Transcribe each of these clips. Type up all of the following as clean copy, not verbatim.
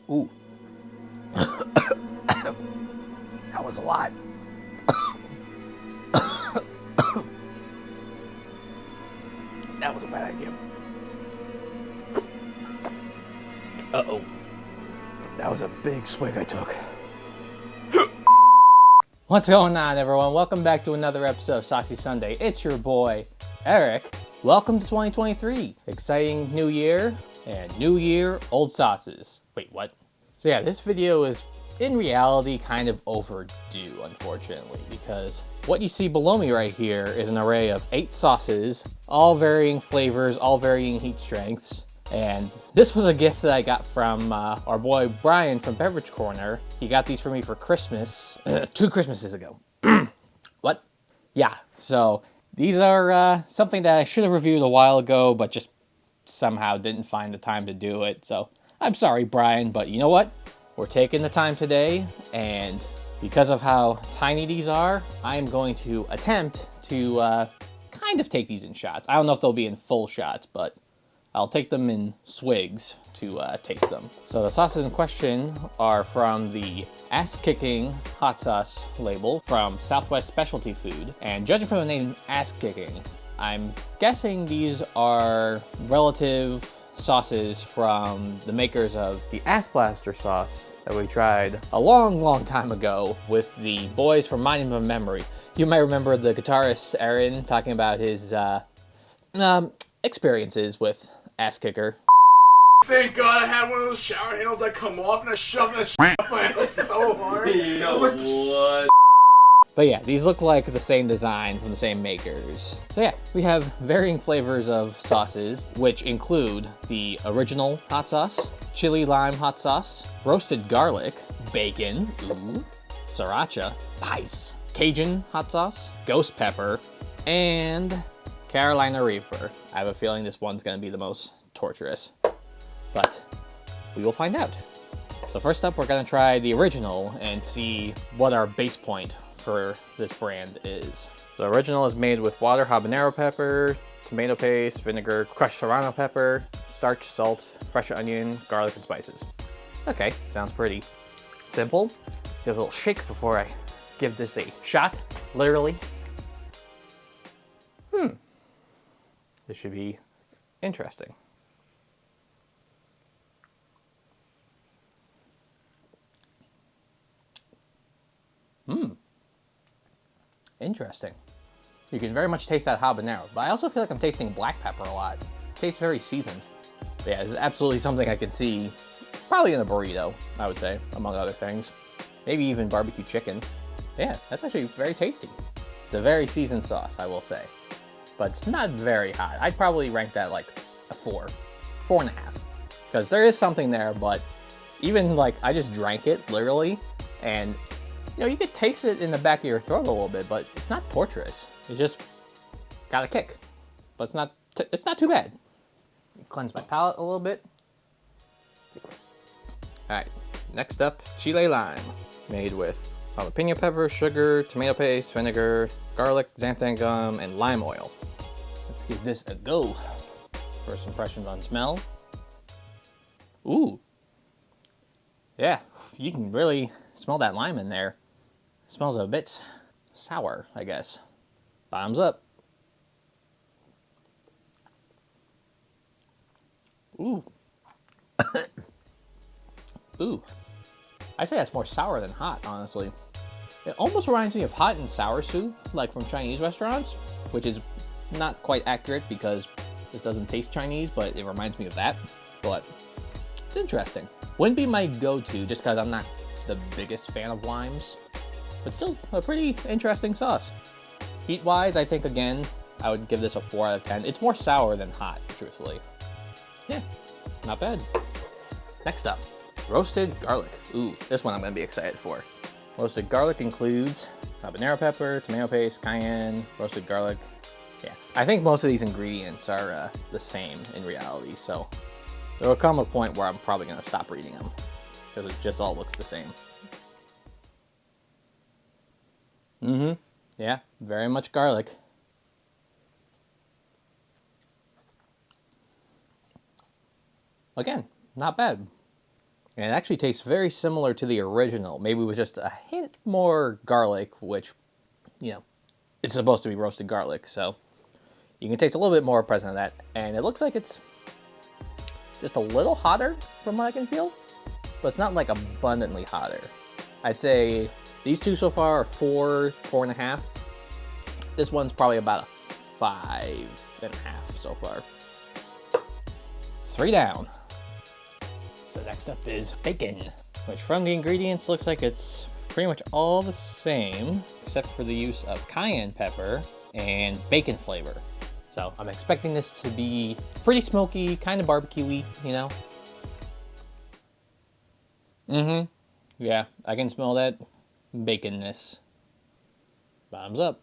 Ooh. That was a lot. That was a bad idea. Uh-oh. That was a big swig I took. What's going on, everyone? Welcome back to another episode of Saucy Sunday. It's your boy, Eric. Welcome to 2023. Exciting new year, and new year, old sauces. Wait, what? So yeah, this video is in reality kind of overdue, unfortunately, because what you see below me right here is an array of 8 sauces, all varying flavors, all varying heat strengths. And this was a gift that I got from our boy Brian from Beverage Corner. He got these for me for Christmas, 2 Christmases ago. What? Yeah, so these are something that I should have reviewed a while ago, but just somehow didn't find the time to do it. So I'm sorry, Brian, but you know what? We're taking the time today, and because of how tiny these are, I am going to attempt to kind of take these in shots. I don't know if they'll be in full shots, but I'll take them in swigs to taste them. So the sauces in question are from the Ass Kicking hot sauce label from Southwest Specialty Food. And judging from the name Ass Kicking, I'm guessing these are relative sauces from the makers of the Ass Blaster sauce that we tried a long time ago with the boys from Monument of Memory. You might remember the guitarist Aaron talking about his experiences with Ass Kicker. Thank God I had one of those shower handles that come off and I shoved that shit up my ass so hard. I was like, what? But yeah, these look like the same design from the same makers. So yeah, we have varying flavors of sauces, which include the original hot sauce, chili lime hot sauce, roasted garlic, bacon, ooh, sriracha, nice, Cajun hot sauce, ghost pepper, and Carolina Reaper. I have a feeling this one's gonna be the most torturous, but we will find out. So first up, we're gonna try the original and see what our base point for this brand is. So original is made with water, habanero pepper, tomato paste, vinegar, crushed serrano pepper, starch, salt, fresh onion, garlic, and spices. Okay, sounds pretty simple. Give it a little shake before I give this a shot, literally. This should be interesting. Interesting. You can very much taste that habanero, but I also feel like I'm tasting black pepper a lot. It tastes very seasoned. But yeah, this is absolutely something I can see probably in a burrito, I would say, among other things. Maybe even barbecue chicken. Yeah, that's actually very tasty. It's a very seasoned sauce, I will say. But it's not very hot. I'd probably rank that like a 4.5. Because there is something there, but even like I just drank it literally, and you know, you could taste it in the back of your throat a little bit, but it's not torturous. It just got a kick, but it's not too bad. Cleanse my palate a little bit. All right, next up, chile lime, made with jalapeno pepper, sugar, tomato paste, vinegar, garlic, xanthan gum, and lime oil. Let's give this a go. First impressions on smell. Ooh. Yeah, you can really smell that lime in there. It smells a bit sour, I guess. Bottoms up. Ooh. Ooh. I say that's more sour than hot, honestly. It almost reminds me of hot and sour soup, like from Chinese restaurants, which is not quite accurate because this doesn't taste Chinese, but it reminds me of that. But it's interesting. Wouldn't be my go-to just because I'm not the biggest fan of limes, but still a pretty interesting sauce. Heat-wise, I think, again, I would give this a 4 out of 10. It's more sour than hot, truthfully. Yeah, not bad. Next up, roasted garlic. Ooh, this one I'm gonna be excited for. Roasted garlic includes habanero pepper, tomato paste, cayenne, roasted garlic. Yeah, I think most of these ingredients are the same in reality, so there will come a point where I'm probably gonna stop reading them because it just all looks the same. Yeah, very much garlic. Again, not bad. And it actually tastes very similar to the original, maybe with just a hint more garlic, which, you know, it's supposed to be roasted garlic, so you can taste a little bit more present of that. And it looks like it's just a little hotter from what I can feel, but it's not like abundantly hotter. I'd say these two so far are 4.5. This one's probably about a 5.5 so far. 3 down. So next up is bacon, which from the ingredients looks like it's pretty much all the same, except for the use of cayenne pepper and bacon flavor. So I'm expecting this to be pretty smoky, kind of barbecue-y, you know? Yeah, I can smell that baconness. Bottoms up.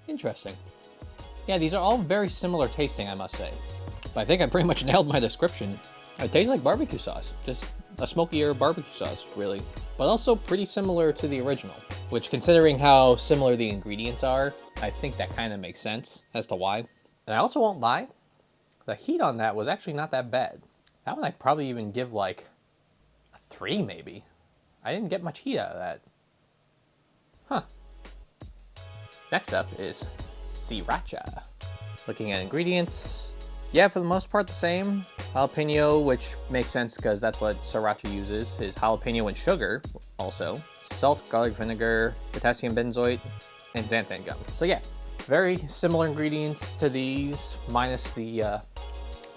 Interesting. Yeah, these are all very similar tasting, I must say. But I think I pretty much nailed my description. It tastes like barbecue sauce, just a smokier barbecue sauce, really. But also pretty similar to the original, which considering how similar the ingredients are, I think that kind of makes sense as to why. And I also won't lie, the heat on that was actually not that bad. That one I'd probably even give like a 3 maybe. I didn't get much heat out of that. Huh. Next up is sriracha. Looking at ingredients, yeah, for the most part the same. Jalapeno, which makes sense because that's what sriracha uses, is jalapeno and sugar also. Salt, garlic vinegar, potassium benzoate, and xanthan gum. So yeah, very similar ingredients to these, minus the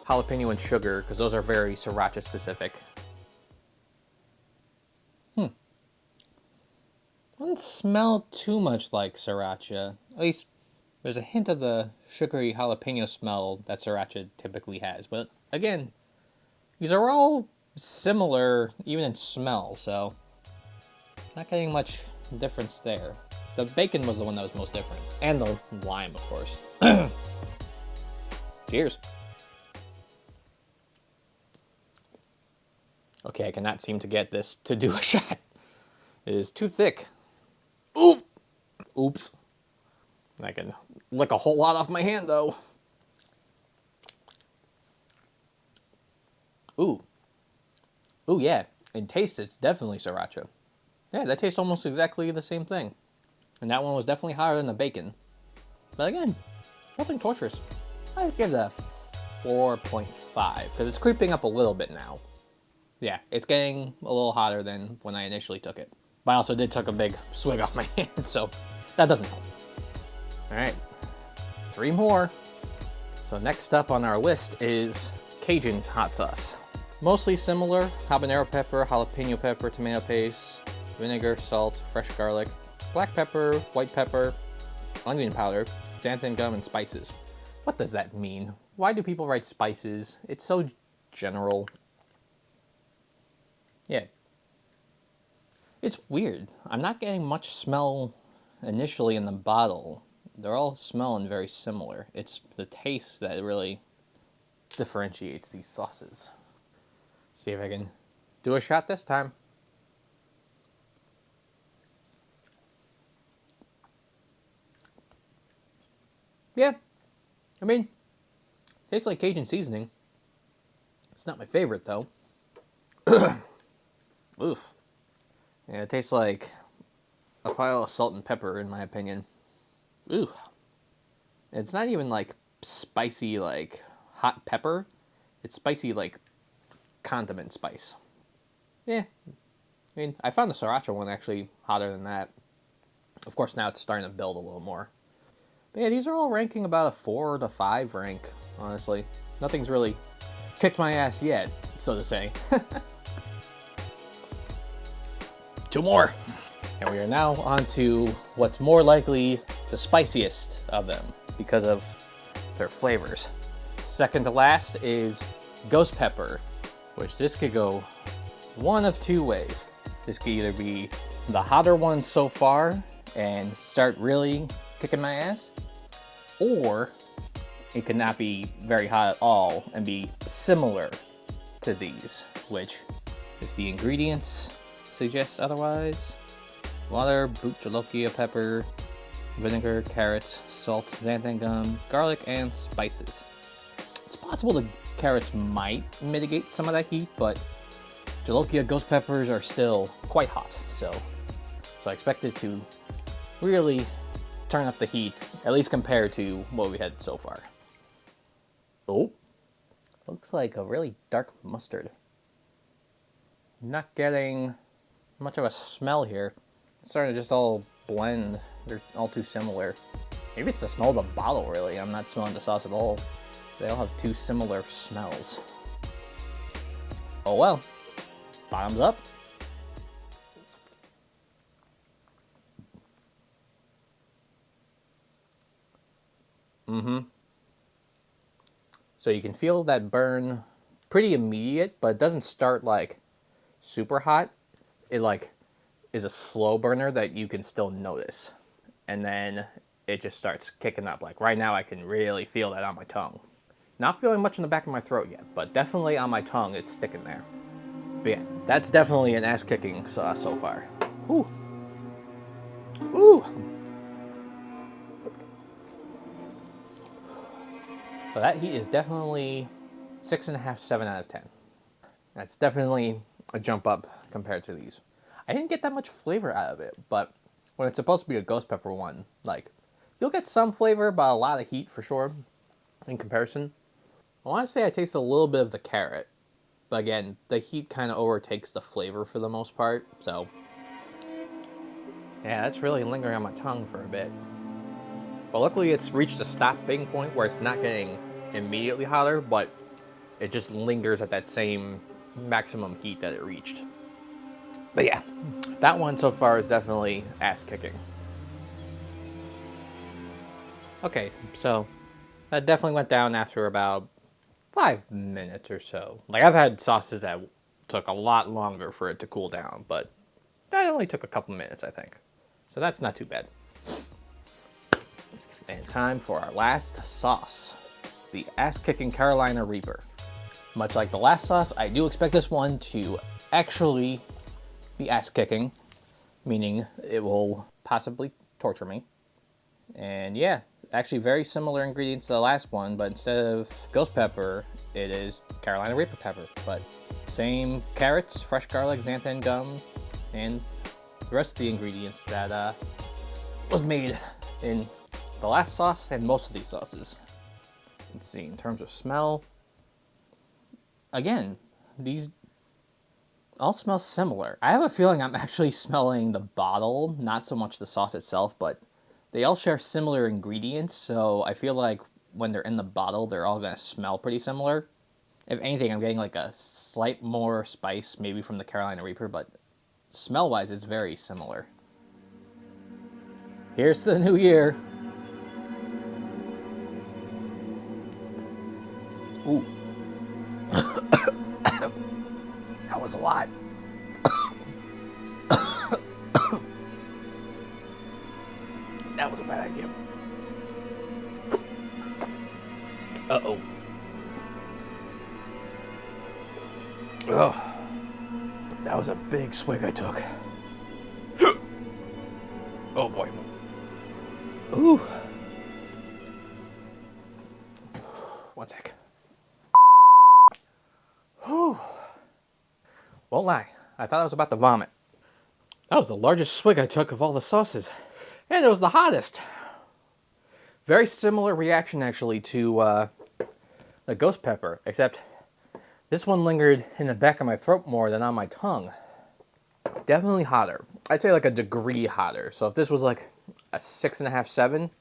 jalapeno and sugar, because those are very sriracha specific. Doesn't smell too much like sriracha. At least there's a hint of the sugary jalapeno smell that sriracha typically has. But again, these are all similar even in smell, so not getting much difference there. The bacon was the one that was most different. And the lime, of course. Cheers. Okay, I cannot seem to get this to do a shot. It is too thick. Oop! Oops. I can lick a whole lot off my hand, though. Ooh. Ooh, yeah. In taste, it's definitely sriracha. Yeah, that tastes almost exactly the same thing. And that one was definitely higher than the bacon. But again, nothing torturous. I'd give that a 4.5, because it's creeping up a little bit now. Yeah, it's getting a little hotter than when I initially took it. But I also did take a big swig off my hand, so that doesn't help. All right, 3 more. So next up on our list is Cajun hot sauce. Mostly similar, habanero pepper, jalapeno pepper, tomato paste, vinegar, salt, fresh garlic, black pepper, white pepper, onion powder, xanthan gum, and spices. What does that mean? Why do people write spices? It's so general. Yeah. It's weird. I'm not getting much smell initially in the bottle. They're all smelling very similar. It's the taste that really differentiates these sauces. See if I can do a shot this time. Yeah. I mean, tastes like Cajun seasoning. It's not my favorite though. Oof. Yeah, it tastes like a pile of salt and pepper, in my opinion. Ooh. It's not even like spicy, like hot pepper. It's spicy, like condiment spice. Yeah. I mean, I found the sriracha one actually hotter than that. Of course, now it's starting to build a little more. But yeah, these are all ranking about a 4 to 5 rank, honestly. Nothing's really kicked my ass yet, so to say. 2 more. And we are now on to what's more likely the spiciest of them because of their flavors. Second to last is ghost pepper, which this could go one of 2 ways. This could either be the hotter one so far and start really kicking my ass, or it could not be very hot at all and be similar to these, which, if the ingredients suggest otherwise, water, brute jolokia pepper, vinegar, carrots, salt, xanthan gum, garlic, and spices. It's possible the carrots might mitigate some of that heat, but Jolokia ghost peppers are still quite hot, so I expect it to really turn up the heat, at least compared to what we had so far. Oh, looks like a really dark mustard. Not getting much of a smell here. It's starting to just all blend. They're all too similar. Maybe it's the smell of the bottle, really. I'm not smelling the sauce at all. They all have two similar smells. Oh well. Bottoms up. So you can feel that burn pretty immediate, but it doesn't start like super hot. It like is a slow burner that you can still notice. And then it just starts kicking up. Like right now I can really feel that on my tongue. Not feeling much in the back of my throat yet, but definitely on my tongue it's sticking there. But yeah, that's definitely an ass-kicking sauce so far. Ooh. Ooh. So that heat is definitely 6.5, 7 out of 10. That's definitely a jump up compared to these. I didn't get that much flavor out of it, but when it's supposed to be a ghost pepper one, like, you'll get some flavor, but a lot of heat for sure in comparison. I want to say I taste a little bit of the carrot, but again, the heat kind of overtakes the flavor for the most part, so yeah, that's really lingering on my tongue for a bit. But luckily it's reached a stopping point where it's not getting immediately hotter, but it just lingers at that same maximum heat that it reached. But yeah, that one so far is definitely ass-kicking. Okay, so that definitely went down after about 5 minutes or so. Like, I've had sauces that took a lot longer for it to cool down, but that only took a couple minutes, I think. So that's not too bad. And time for our last sauce, the ass-kicking Carolina Reaper. Much like the last sauce, I do expect this one to actually be ass-kicking, meaning it will possibly torture me. And yeah, actually very similar ingredients to the last one, but instead of ghost pepper, it is Carolina Reaper pepper. But same carrots, fresh garlic, xanthan gum, and the rest of the ingredients that was made in the last sauce and most of these sauces. Let's see, in terms of smell, again, these all smell similar. I have a feeling I'm actually smelling the bottle, not so much the sauce itself, but they all share similar ingredients, so I feel like when they're in the bottle, they're all gonna smell pretty similar. If anything, I'm getting like a slight more spice, maybe from the Carolina Reaper, but smell-wise, it's very similar. Here's to the new year. Ooh. That was a lot. That was a bad idea. Uh-oh. Oh, that was a big swig I took. Oh boy. Ooh. One sec. Whew. Won't lie, I thought I was about to vomit. That was the largest swig I took of all the sauces. And it was the hottest. Very similar reaction actually to the ghost pepper, except this one lingered in the back of my throat more than on my tongue. Definitely hotter. I'd say like a degree hotter. So if this was like a 6.5, 7,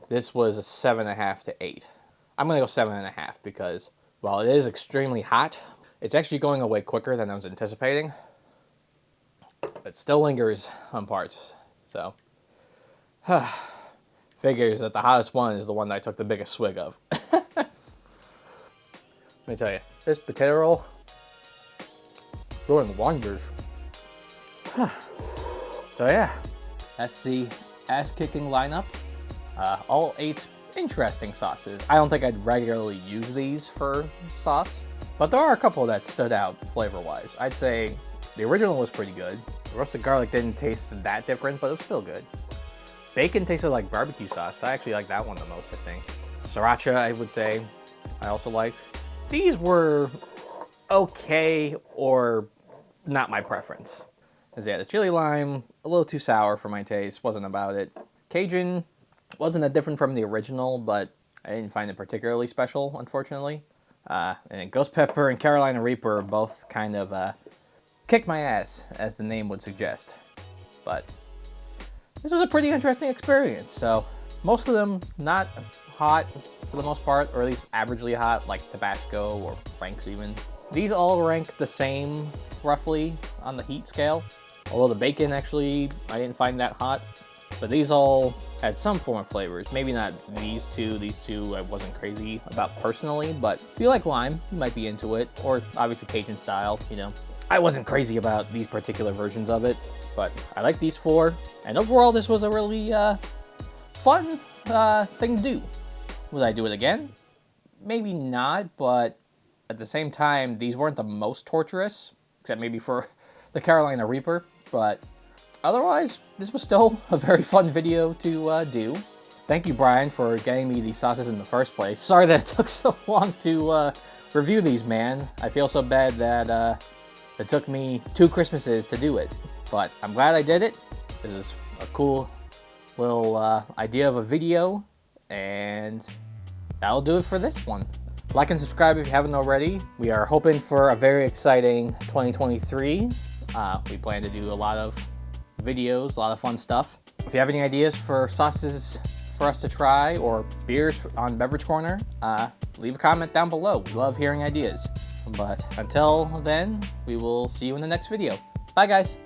this was a 7.5 to 8. I'm gonna go 7.5 because while it is extremely hot, it's actually going away quicker than I was anticipating. It still lingers on parts, so figures that the hottest one is the one that I took the biggest swig of. Let me tell you, this potato roll, doing wonders. So yeah, that's the ass-kicking lineup. All 8 interesting sauces. I don't think I'd regularly use these for sauce, but there are a couple that stood out flavor-wise. I'd say the original was pretty good. The roasted garlic didn't taste that different, but it was still good. Bacon tasted like barbecue sauce. I actually like that one the most, I think. Sriracha, I would say, I also liked. These were okay or not my preference. Because yeah, the chili lime, a little too sour for my taste, wasn't about it. Cajun wasn't that different from the original, but I didn't find it particularly special, unfortunately. And Ghost Pepper and Carolina Reaper both kind of kicked my ass, as the name would suggest. But this was a pretty interesting experience. So most of them not hot for the most part, or at least averagely hot, like Tabasco or Frank's even. These all rank the same, roughly, on the heat scale. Although the bacon, actually, I didn't find that hot. But these all had some form of flavors. Maybe not these two. These two I wasn't crazy about personally, but if you like lime, you might be into it. Or obviously Cajun style, you know. I wasn't crazy about these particular versions of it, but I like these four. And overall, this was a really fun thing to do. Would I do it again? Maybe not, but at the same time, these weren't the most torturous, except maybe for the Carolina Reaper, but otherwise, this was still a very fun video to do. Thank you, Brian, for getting me these sauces in the first place. Sorry that it took so long to review these, man. I feel so bad that it took me 2 Christmases to do it, but I'm glad I did it. This is a cool little idea of a video, and that'll do it for this one. Like and subscribe if you haven't already. We are hoping for a very exciting 2023. We plan to do a lot of videos, a lot of fun stuff. If you have any ideas for sauces for us to try or beers on Beverage Corner, leave a comment down below. We love hearing ideas. But until then, we will see you in the next video. Bye, guys.